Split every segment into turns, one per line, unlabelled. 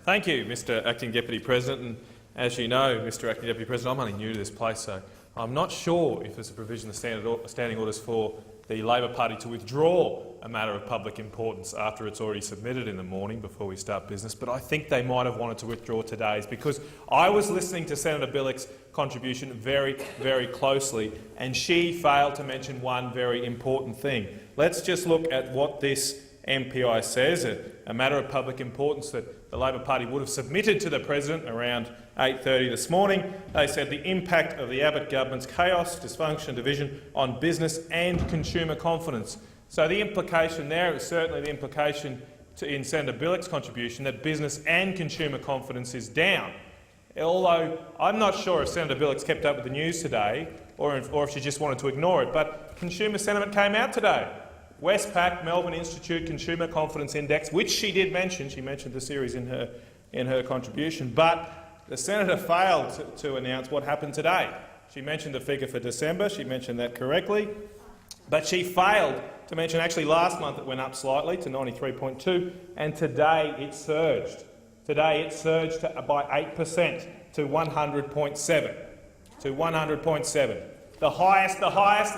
Thank you, Mr Acting Deputy President. And as you know, Mr Acting Deputy President, I'm only new to this place, so I'm not sure if there's a provision of standing orders for the Labor Party to withdraw a matter of public importance after it's already submitted in the morning before we start business, but I think they might have wanted to withdraw today's because I was listening to Senator Bilic's contribution very, very closely, and she failed to mention one very important thing. Let's just look at what this MPI says, a matter of public importance that the Labor Party would have submitted to the President around 8:30 this morning. They said the impact of the Abbott government's chaos, dysfunction, division on business and consumer confidence. So the implication there is certainly the implication in Senator Bilic's contribution that business and consumer confidence is down. Although I'm not sure if Senator Bilic's kept up with the news today or if she just wanted to ignore it, but consumer sentiment came out today. Westpac, Melbourne Institute Consumer Confidence Index, which she did mention, she mentioned the series in her contribution, but the senator failed to announce what happened today. She mentioned the figure for December, she mentioned that correctly, but she failed to mention actually last month it went up slightly to 93.2, and today it surged. Today it surged by 8% to 100.7. To 100.7. The highest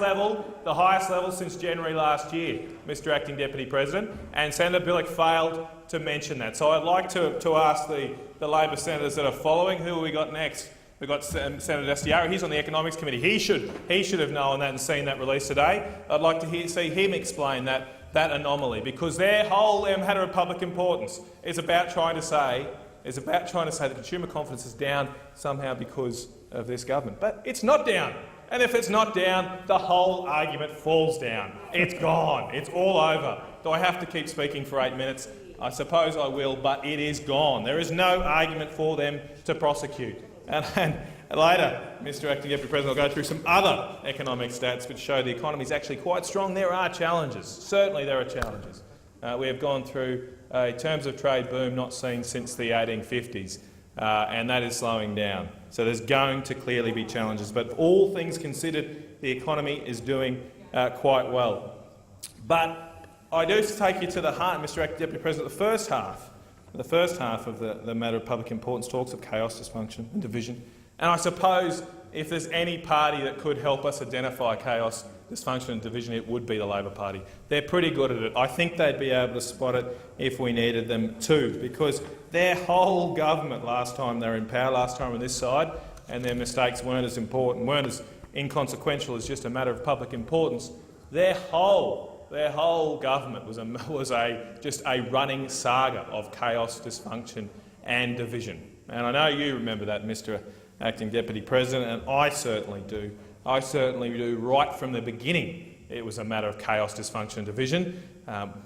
level since January last year, Mr Acting Deputy President, and Senator Bilic failed to mention that. So I'd like to ask the Labor senators that are following, who have we got next? We've got Senator Dastiari. He's on the Economics Committee. He should have known that and seen that release today. I'd like to see him explain that anomaly, because their whole matter of public importance is about trying to say that consumer confidence is down somehow because of this government. But it's not down. And if it's not down, the whole argument falls down. It's gone. It's all over. Do I have to keep speaking for 8 minutes? I suppose I will, but it is gone. There is no argument for them to prosecute. And later, Mr Acting Deputy President, I'll go through some other economic stats which show the economy is actually quite strong. There are challenges. Certainly there are challenges. We have gone through a terms of trade boom not seen since the 1850s. And that is slowing down. So there's going to clearly be challenges. But all things considered, the economy is doing quite well. But I do take you to the heart, Mr Acting Deputy President, the first half of the matter of public importance talks of chaos, dysfunction and division. And I suppose if there's any party that could help us identify chaos, dysfunction and division, it would be the Labor Party. They're pretty good at it. I think they'd be able to spot it if we needed them to, because their whole government last time they were in power, last time on this side, and their mistakes weren't as important, weren't as inconsequential as just a matter of public importance. Their whole government was just a running saga of chaos, dysfunction and division. And I know you remember that, Mr Acting Deputy President, and I certainly do. I certainly do. Right from the beginning, it was a matter of chaos, dysfunction and division.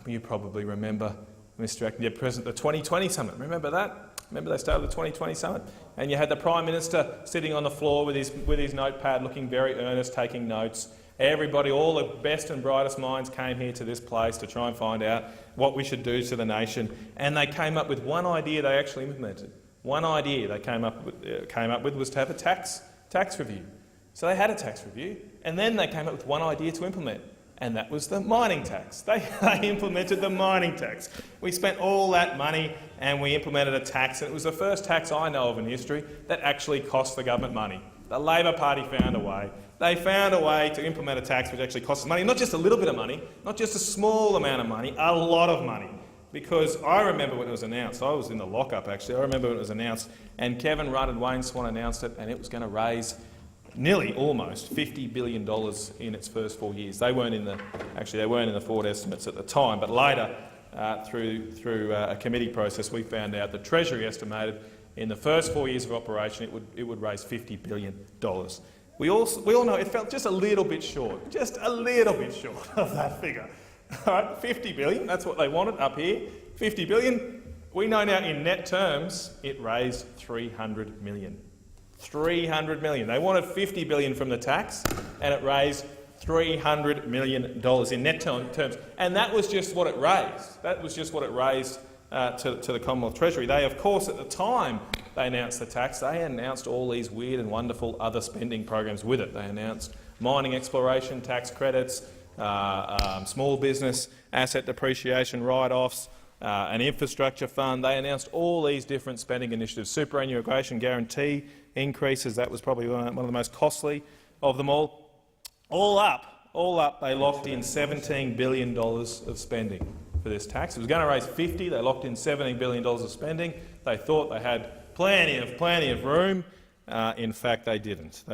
You probably remember, Mr Acting Deputy President, the 2020 summit. Remember that? Remember they started the 2020 summit? And you had the Prime Minister sitting on the floor with his notepad, looking very earnest, taking notes. Everybody, all the best and brightest minds came here to this place to try and find out what we should do to the nation. And they came up with one idea they actually implemented. One idea they came up with was to have a tax review. So they had a tax review, and then they came up with one idea to implement, and that was the mining tax. They implemented the mining tax. We spent all that money and we implemented a tax, and it was the first tax I know of in history that actually cost the government money. The Labor Party found a way. They found a way to implement a tax which actually costs money, not just a little bit of money, not just a small amount of money, a lot of money. Because I remember when it was announced, I was in the lockup actually, I remember when it was announced, and Kevin Rudd and Wayne Swan announced it, and it was going to raise nearly almost $50 billion in its first 4 years. They weren't in the forward estimates at the time, but later, through a committee process, we found out the Treasury estimated in the first 4 years of operation it would raise $50 billion. We all know it felt just a little bit short of that figure. All right, 50 billion, that's what they wanted up here. 50 billion. We know now in net terms it raised 300 million. 300 million. They wanted 50 billion from the tax, and it raised $300 million in net terms. And that was just what it raised. That was just what it raised to the Commonwealth Treasury. They, of course, at the time they announced the tax, they announced all these weird and wonderful other spending programs with it. They announced mining exploration, tax credits, small business asset depreciation write-offs, an infrastructure fund. They announced all these different spending initiatives, superannuation guarantee increases. That was probably one of the most costly of them all. All up, they locked in $17 billion of spending for this tax. It was going to raise 50. They locked in $17 billion of spending. They thought they had plenty of room. In fact, they didn't.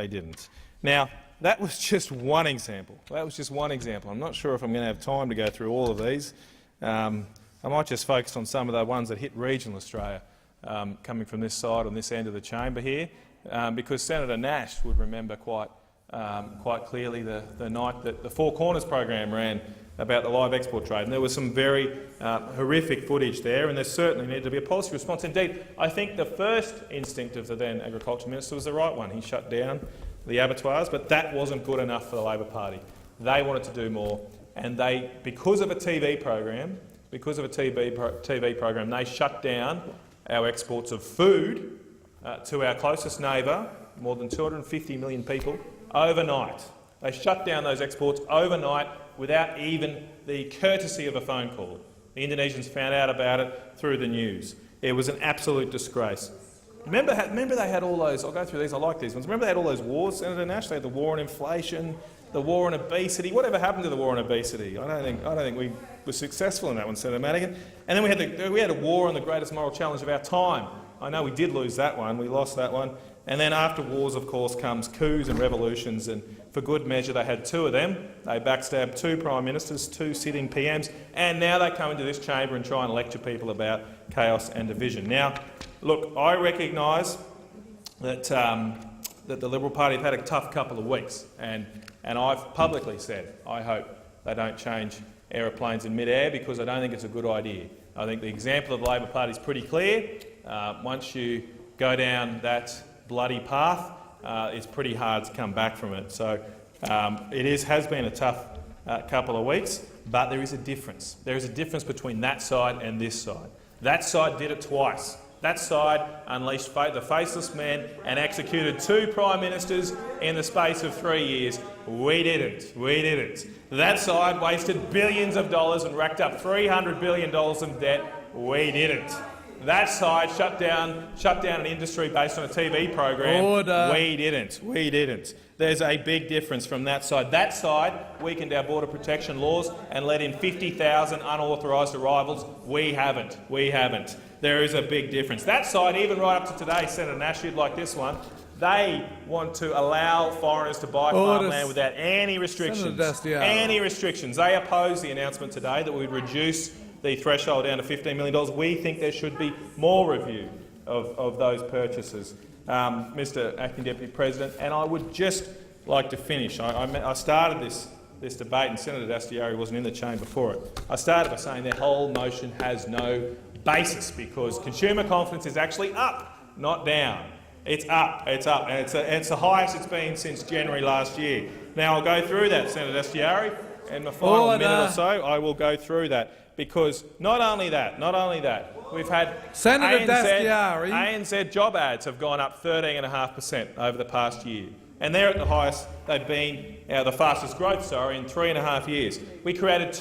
Now, that was just one example. I'm not sure if I'm going to have time to go through all of these. I might just focus on some of the ones that hit regional Australia, coming from this side on this end of the chamber here, because Senator Nash would remember quite clearly the night that the Four Corners program ran about the live export trade, and there was some very horrific footage there, and there certainly needed to be a policy response. Indeed, I think the first instinct of the then Agriculture Minister was the right one. He shut down the abattoirs, but that wasn't good enough for the Labor Party. They wanted to do more, and they, because of a TV program, they shut down our exports of food to our closest neighbour, more than 250 million people, overnight. They shut down those exports overnight without even the courtesy of a phone call. The Indonesians found out about it through the news. It was an absolute disgrace. Remember they had all those, I'll go through these, I like these ones. Remember they had all those wars, Senator Nash? They had the war on inflation, the war on obesity. Whatever happened to the war on obesity? I don't think we were successful in that one, Senator Madigan. And then we had a war on the greatest moral challenge of our time. I know we did lose that one, we lost that one. And then after wars, of course, comes coups and revolutions, and for good measure they had two of them. They backstabbed two Prime Ministers, two sitting PMs, and now they come into this chamber and try and lecture people about chaos and division. Now, look, I recognise that the Liberal Party have had a tough couple of weeks, and I've publicly said I hope they don't change aeroplanes in mid-air, because I don't think it's a good idea. I think the example of the Labor Party is pretty clear. Once you go down that bloody path, it's pretty hard to come back from it. So has been a tough couple of weeks, but there is a difference. There is a difference between that side and this side. That side did it twice. That side unleashed the faceless man and executed two Prime Ministers in the space of 3 years. We didn't. That side wasted billions of dollars and racked up $300 billion in debt. We didn't. That side shut down an industry based on a TV program.
Order.
We didn't. There's a big difference from that side. That side weakened our border protection laws and let in 50,000 unauthorised arrivals. We haven't. There is a big difference. That side, even right up to today, Senator Nash, you'd like this one, they want to allow foreigners to buy farmland without any restrictions. Any restrictions. They oppose the announcement today that we'd reduce the threshold down to $15 million. We think there should be more review of those purchases, Mr Acting Deputy President. And I would just like to finish. I started this debate, and Senator Dastyari wasn't in the chamber for it. I started by saying their whole motion has no basis, because consumer confidence is actually up, not down. It's up, and it's the highest it's been since January last year. Now I'll go through that, Senator Dastyari. In the final minute or so, I will go through that, because not only that, we've had ANZ job ads have gone up 13.5% over the past year, and they're at the highest they've been, the fastest growth, in 3.5 years. We created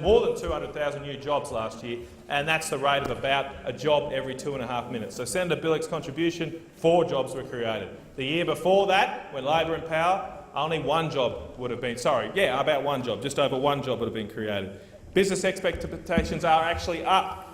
more than 200,000 new jobs last year, and that's the rate of about a job every 2.5 minutes. So Senator Billick's contribution, 4 jobs were created. The year before that, when Labor in power, only one job would have been, about one job, just over one job would have been created. Business expectations are actually up,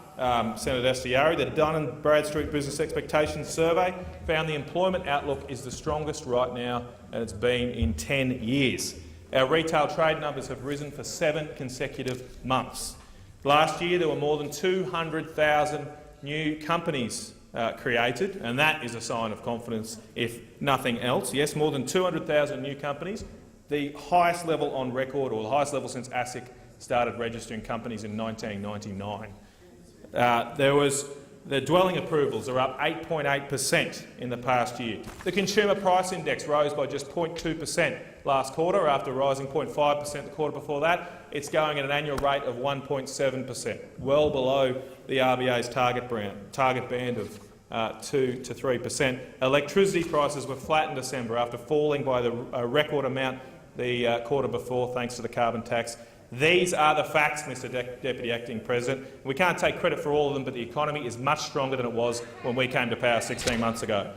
Senator Dastyari. The Dun & Bradstreet Business Expectations Survey found the employment outlook is the strongest right now, and it's been in 10 years. Our retail trade numbers have risen for 7 consecutive months. Last year there were more than 200,000 new companies created, and that is a sign of confidence, if nothing else. Yes, more than 200,000 new companies, the highest level on record, or the highest level since ASIC started registering companies in 1999. The dwelling approvals are up 8.8% in the past year. The consumer price index rose by just 0.2% last quarter, after rising 0.5% the quarter before that. It's going at an annual rate of 1.7%, well below the RBA's target band of 2 to 3%. Electricity prices were flat in December after falling by a record amount the quarter before, thanks to the carbon tax. These are the facts, Mr Deputy Acting President. We can't take credit for all of them, but the economy is much stronger than it was when we came to power 16 months ago.